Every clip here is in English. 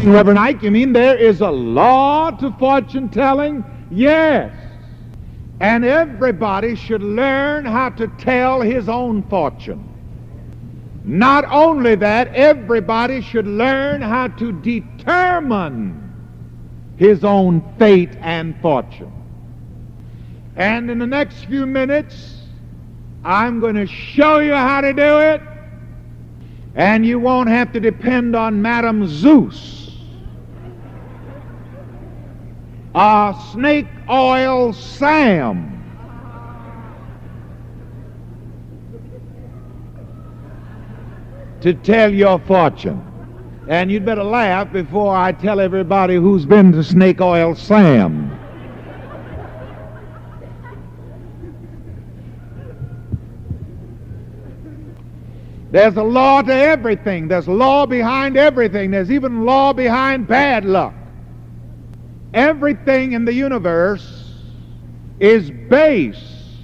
Reverend Ike, you mean there is a law to fortune telling? Yes. And everybody should learn how to tell his own fortune. Not only that, everybody should learn how to determine his own fate and fortune. And in the next few minutes, I'm going to show you how to do it, and you won't have to depend on Madam Zeus or Snake Oil Sam to tell your fortune. And you'd better laugh before I tell everybody who's been to Snake Oil Sam. There's a law to everything. There's law behind everything. There's even law behind bad luck. Everything in the universe is based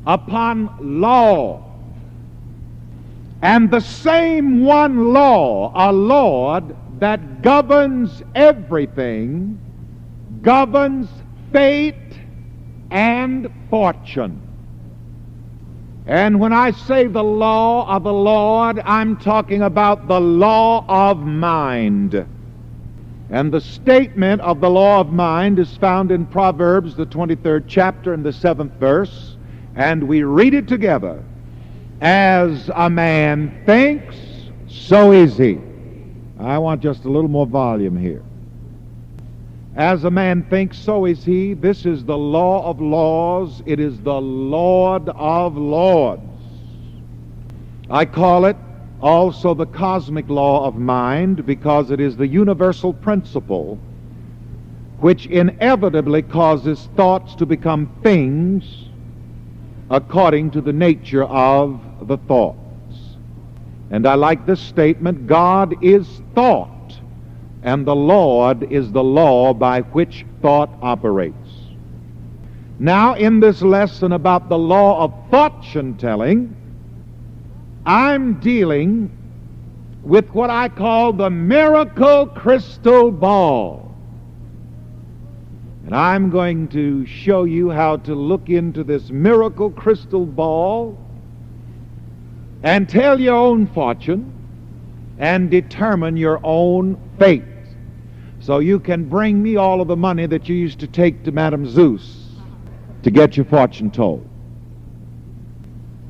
upon law. And the same one law, a Lord that governs everything, governs fate and fortune. And when I say the law of the Lord, I'm talking about the law of mind. And the statement of the law of mind is found in Proverbs, the 23rd chapter and the 7th verse, and we read it together. As a man thinks, so is he. I want just a little more volume here. As a man thinks, so is he. This is the law of laws. It is the Lord of lords. I call it also the cosmic law of mind because it is the universal principle which inevitably causes thoughts to become things according to the nature of the thoughts. And I like this statement: God is thought, and the Lord is the law by which thought operates. Now, in this lesson about the law of fortune telling, I'm dealing with what I call the miracle crystal ball. And I'm going to show you how to look into this miracle crystal ball and tell your own fortune and determine your own fate. So you can bring me all of the money that you used to take to Madam Zeus to get your fortune told.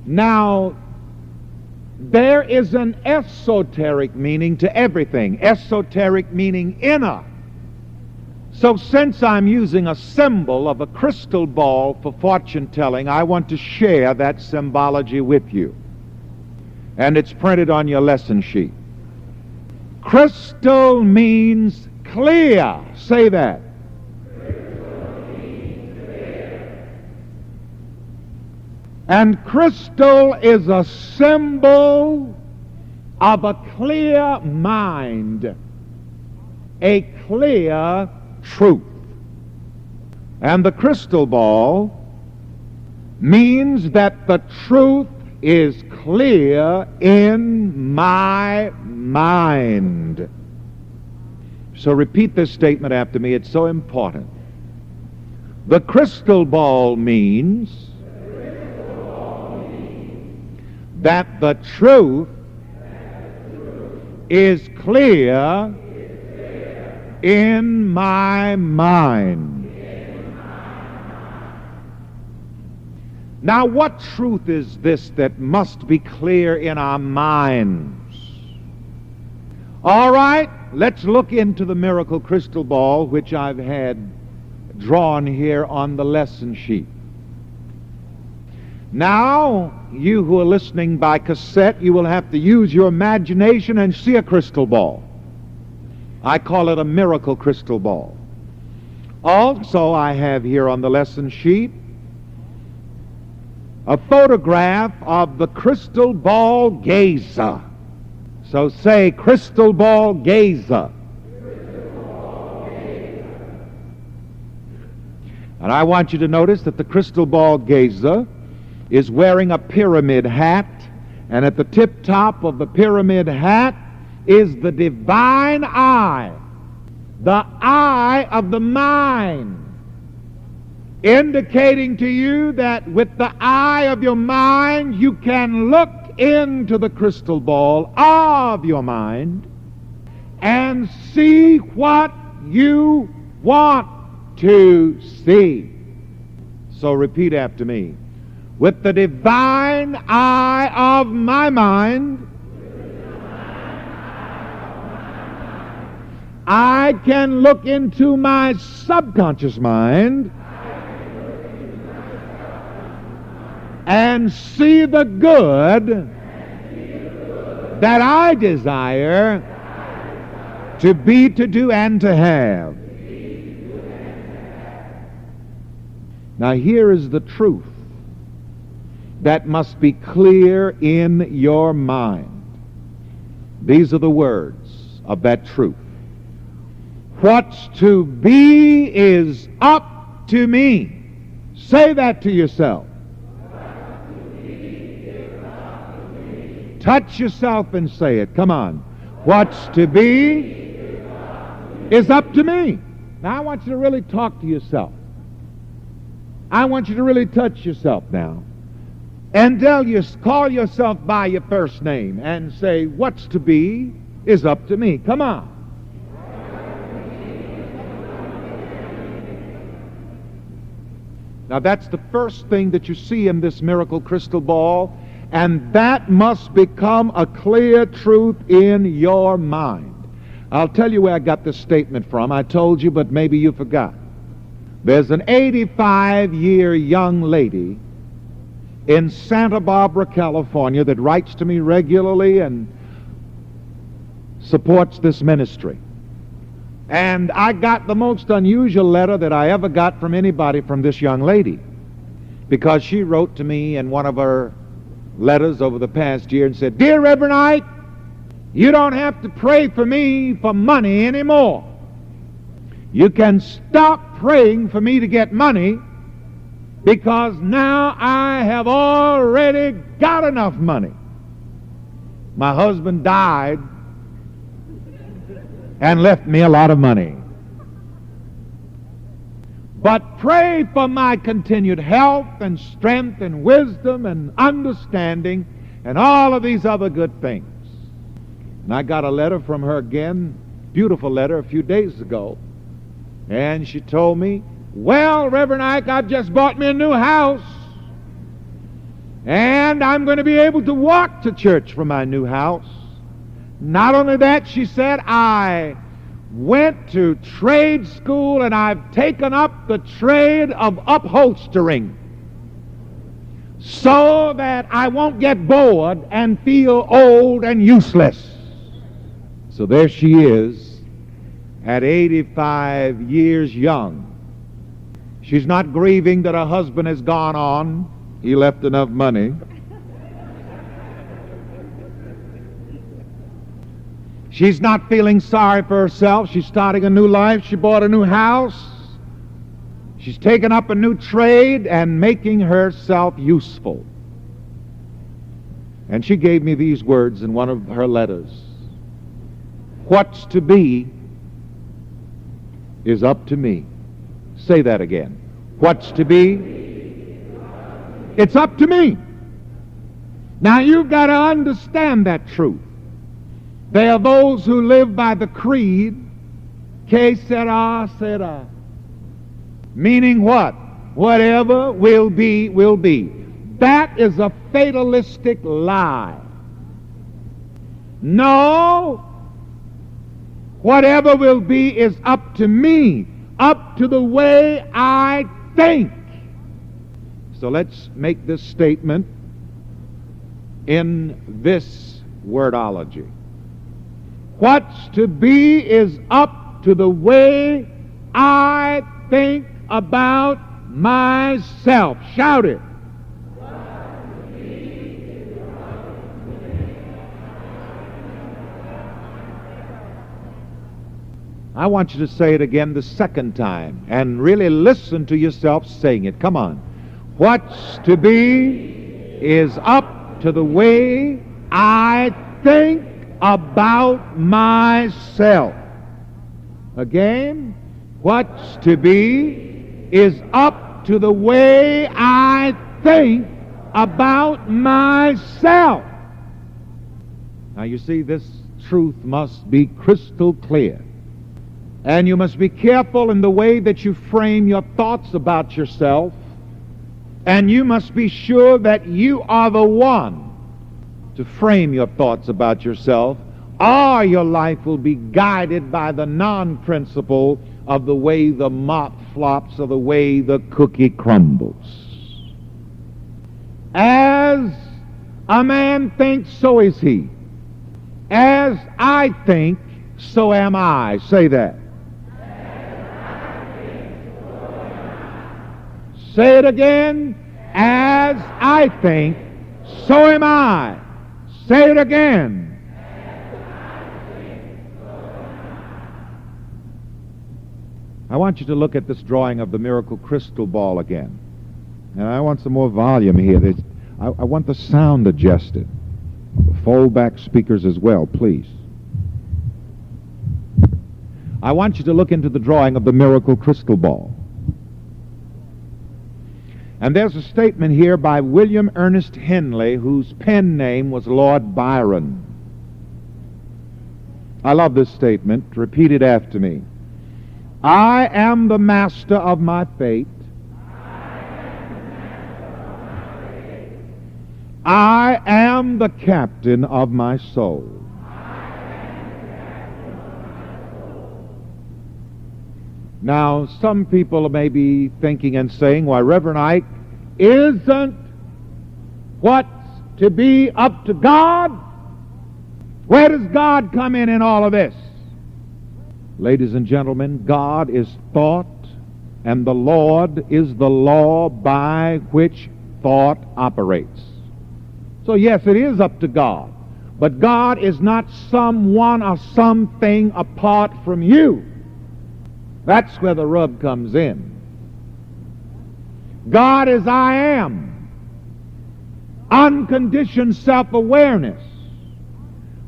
Now, there is an esoteric meaning to everything. Esoteric meaning inner. So since I'm using a symbol of a crystal ball for fortune telling, I want to share that symbology with you. And it's printed on your lesson sheet. Crystal means clear. Say that. Crystal means clear. And crystal is a symbol of a clear mind, a clear truth. And the crystal ball means that the truth is clear in my mind. So repeat this statement after me. It's so important. The crystal ball means that the truth is clear in my mind. Now, what truth is this that must be clear in our minds? All right, let's look into the miracle crystal ball, which I've had drawn here on the lesson sheet. Now, you who are listening by cassette, you will have to use your imagination and see a crystal ball. I call it a miracle crystal ball. Also, I have here on the lesson sheet a photograph of the crystal ball gazer. So say, crystal ball gazer. Crystal ball gazer. And I want you to notice that the crystal ball gazer is wearing a pyramid hat, and at the tip top of the pyramid hat is the divine eye, the eye of the mind, indicating to you that with the eye of your mind you can look into the crystal ball of your mind and see what you want to see. So repeat after me. With the divine eye of my mind, I can look into my subconscious mind and see the good that I desire to be, to do, and to have. Now here is the truth that must be clear in your mind. These are the words of that truth. What's to be is up to me. Say that to yourself. Touch yourself and say it. Come on. What's to be is up to me. Now I want you to really talk to yourself. I want you to really touch yourself now. And call yourself by your first name and say, what's to be is up to me. Come on. Now that's the first thing that you see in this miracle crystal ball, and that must become a clear truth in your mind. I'll tell you where I got this statement from. I told you, but maybe you forgot. There's an 85-year young lady in Santa Barbara, California, that writes to me regularly and supports this ministry. And I got the most unusual letter that I ever got from anybody from this young lady, because she wrote to me in one of her letters over the past year and said, "Dear Reverend Ike, you don't have to pray for me for money anymore. You can stop praying for me to get money, because now I have already got enough money. My husband died and left me a lot of money. But pray for my continued health and strength and wisdom and understanding and all of these other good things." And I got a letter from her again, beautiful letter, a few days ago. And she told me, "Well, Reverend Ike, I've just bought me a new house, and I'm going to be able to walk to church from my new house. Not only that," she said, "I went to trade school and I've taken up the trade of upholstering so that I won't get bored and feel old and useless." So there she is at 85 years young. She's not grieving that her husband has gone on. He left enough money. She's not feeling sorry for herself. She's starting a new life. She bought a new house. She's taken up a new trade and making herself useful. And she gave me these words in one of her letters. "What's to be is up to me." Say that again. What's to be? It's up to me. Now you've got to understand that truth. There are those who live by the creed, que sera, sera. Meaning what? Whatever will be, will be. That is a fatalistic lie. No, whatever will be is up to me, up to the way I think. So let's make this statement in this wordology. What's to be is up to the way I think about myself. Shout it. I want you to say it again the second time and really listen to yourself saying it. Come on. What's to be is up to the way I think about myself. Again, what's to be is up to the way I think about myself. Now you see, this truth must be crystal clear. And you must be careful in the way that you frame your thoughts about yourself. And you must be sure that you are the one to frame your thoughts about yourself, or your life will be guided by the non-principle of the way the mop flops or the way the cookie crumbles. As a man thinks, so is he. As I think, so am I. Say that. Say it again. As I think, so am I. Say it again. I want you to look at this drawing of the miracle crystal ball again. And I want some more volume here. I want the sound adjusted. The fold-back speakers as well, please. I want you to look into the drawing of the miracle crystal ball. And there's a statement here by William Ernest Henley, whose pen name was Lord Byron. I love this statement. Repeat it after me. I am the master of my fate. I am the captain of my soul. Now, some people may be thinking and saying, why, Reverend Ike, isn't what's to be up to God? Where does God come in all of this? Ladies and gentlemen, God is thought, and the Lord is the law by which thought operates. So yes, it is up to God, but God is not someone or something apart from you. That's where the rub comes in. God is I am, unconditioned self-awareness.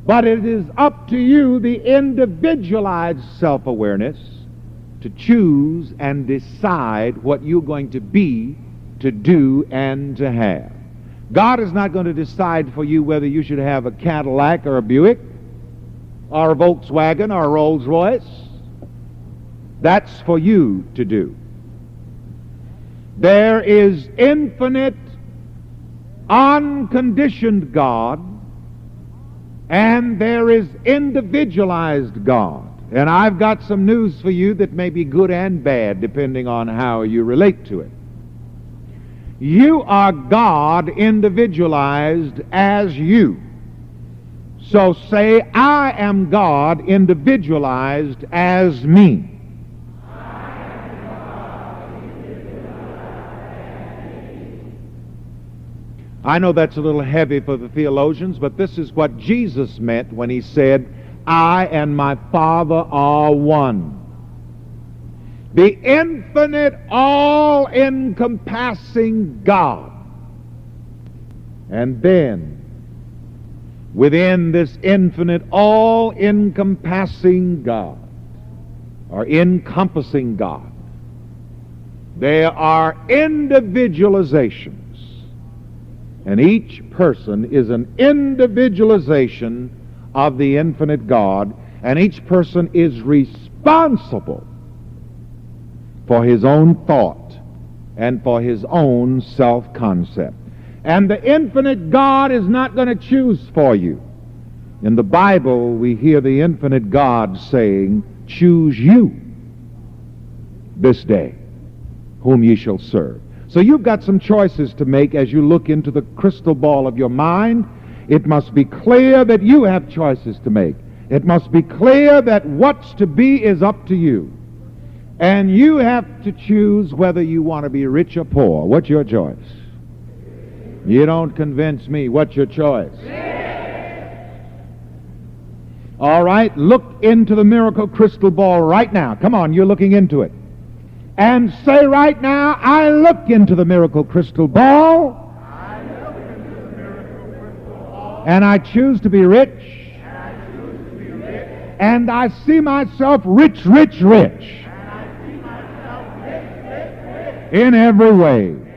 But it is up to you, the individualized self-awareness, to choose and decide what you're going to be, to do, and to have. God is not going to decide for you whether you should have a Cadillac or a Buick or a Volkswagen or a Rolls Royce. That's for you to do. There is infinite, unconditioned God, and there is individualized God. And I've got some news for you that may be good and bad, depending on how you relate to it. You are God individualized as you. So say, I am God individualized as me. I know that's a little heavy for the theologians, but this is what Jesus meant when he said, I and my Father are one. The infinite, all-encompassing God. And then, within this infinite, all-encompassing God, or encompassing God, there are individualizations. And each person is an individualization of the infinite God, and each person is responsible for his own thought and for his own self-concept. And the infinite God is not going to choose for you. In the Bible, we hear the infinite God saying, choose you this day whom ye shall serve. So you've got some choices to make as you look into the crystal ball of your mind. It must be clear that you have choices to make. It must be clear that what's to be is up to you. And you have to choose whether you want to be rich or poor. What's your choice? You don't convince me. What's your choice? All right, look into the miracle crystal ball right now. Come on, you're looking into it. And say right now, I look into the miracle crystal ball, and I choose to be rich, And I see myself rich, rich, rich. In every way.